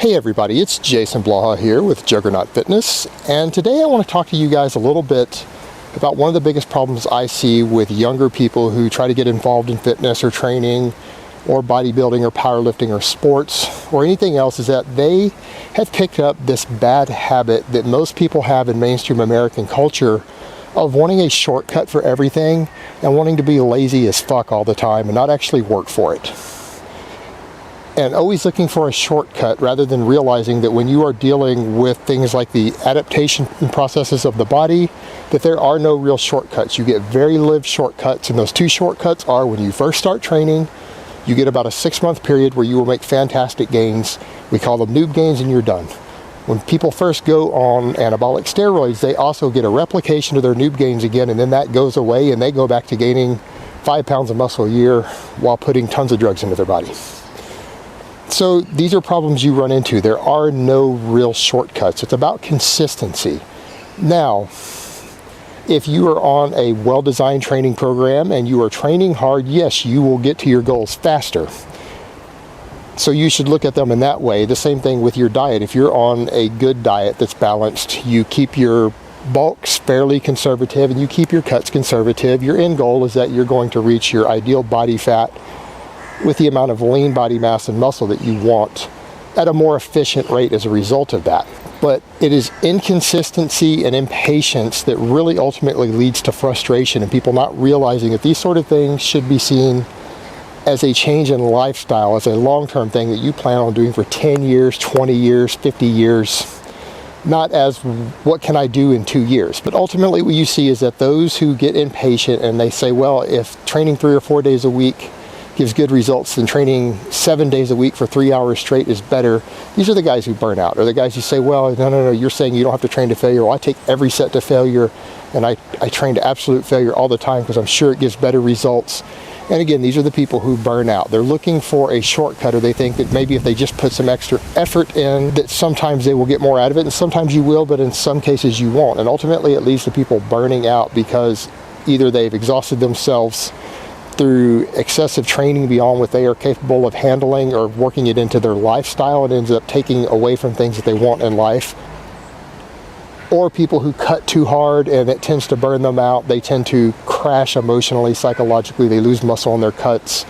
Hey everybody, it's Jason Blaha here with Juggernaut Fitness, and today I want to talk to you guys a little bit about one of the biggest problems I see with younger people who try to get involved in fitness or training or bodybuilding or powerlifting or sports or anything else, is that they have picked up this bad habit that most people have in mainstream American culture of wanting a shortcut for everything and wanting to be lazy as fuck all the time and not actually work for it. And always looking for a shortcut rather than realizing that when you are dealing with things like the adaptation processes of the body, that there are no real shortcuts. You get very lived shortcuts, and those two shortcuts are when you first start training, you get about a 6-month period where you will make fantastic gains. We call them noob gains, and you're done. When people first go on anabolic steroids, they also get a replication of their noob gains again, and then that goes away and they go back to gaining 5 pounds of muscle a year while putting tons of drugs into their body. So these are problems you run into. There are no real shortcuts. It's about consistency. Now, if you are on a well-designed training program and you are training hard, yes, you will get to your goals faster. So you should look at them in that way. The same thing with your diet. If you're on a good diet that's balanced, you keep your bulks fairly conservative and you keep your cuts conservative, your end goal is that you're going to reach your ideal body fat with the amount of lean body mass and muscle that you want at a more efficient rate as a result of that. But it is inconsistency and impatience that really ultimately leads to frustration and people not realizing that these sort of things should be seen as a change in lifestyle, as a long-term thing that you plan on doing for 10 years, 20 years, 50 years, not as what can I do in 2 years. But ultimately what you see is that those who get impatient and they say, well, if training 3 or 4 days a week gives good results, then training 7 days a week for 3 hours straight is better. These are the guys who burn out, or the guys who say, well, no, you're saying you don't have to train to failure. Well, I take every set to failure and I train to absolute failure all the time because I'm sure it gives better results. And again, these are the people who burn out. They're looking for a shortcut, or they think that maybe if they just put some extra effort in, that sometimes they will get more out of it, and sometimes you will, but in some cases you won't. And ultimately it leads to people burning out because either they've exhausted themselves through excessive training beyond what they are capable of handling, or working it into their lifestyle, it ends up taking away from things that they want in life. Or people who cut too hard and it tends to burn them out. They tend to crash emotionally, psychologically. They lose muscle on their cuts.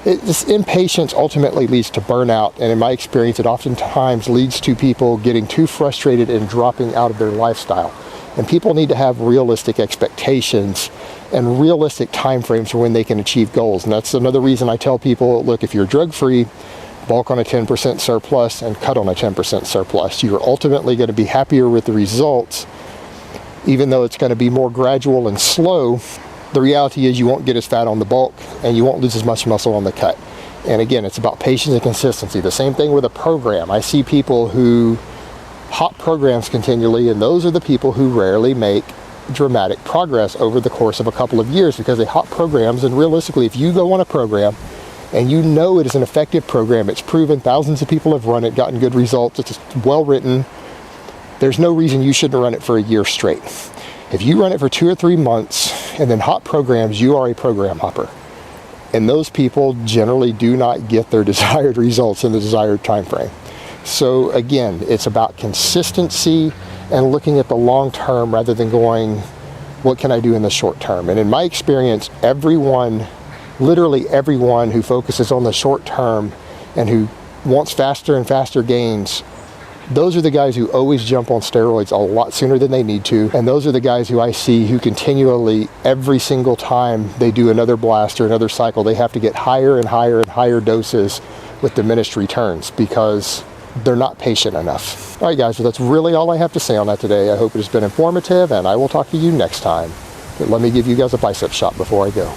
This impatience ultimately leads to burnout, and in my experience it oftentimes leads to people getting too frustrated and dropping out of their lifestyle. And people need to have realistic expectations and realistic time frames for when they can achieve goals. And that's another reason I tell people, look, if you're drug-free, bulk on a 10% surplus and cut on a 10% surplus. You're ultimately going to be happier with the results, even though it's going to be more gradual and slow. The reality is you won't get as fat on the bulk and you won't lose as much muscle on the cut. And again, it's about patience and consistency. The same thing with a program. I see people who hop programs continually, and those are the people who rarely make dramatic progress over the course of a couple of years because they hop programs. And realistically, if you go on a program and you know it is an effective program, it's proven, thousands of people have run it, gotten good results, it's well written, there's no reason you shouldn't run it for a year straight. If you run it for 2 or 3 months and then hop programs, you are a program hopper. And those people generally do not get their desired results in the desired time frame. So again, it's about consistency and looking at the long term rather than going, what can I do in the short term? And in my experience, literally everyone who focuses on the short term and who wants faster and faster gains, those are the guys who always jump on steroids a lot sooner than they need to. And those are the guys who I see who continually, every single time they do another blast or another cycle, they have to get higher and higher and higher doses with diminished returns because they're not patient enough. All right, guys, well, that's really all I have to say on that today. I hope it has been informative, and I will talk to you next time. But let me give you guys a bicep shot before I go.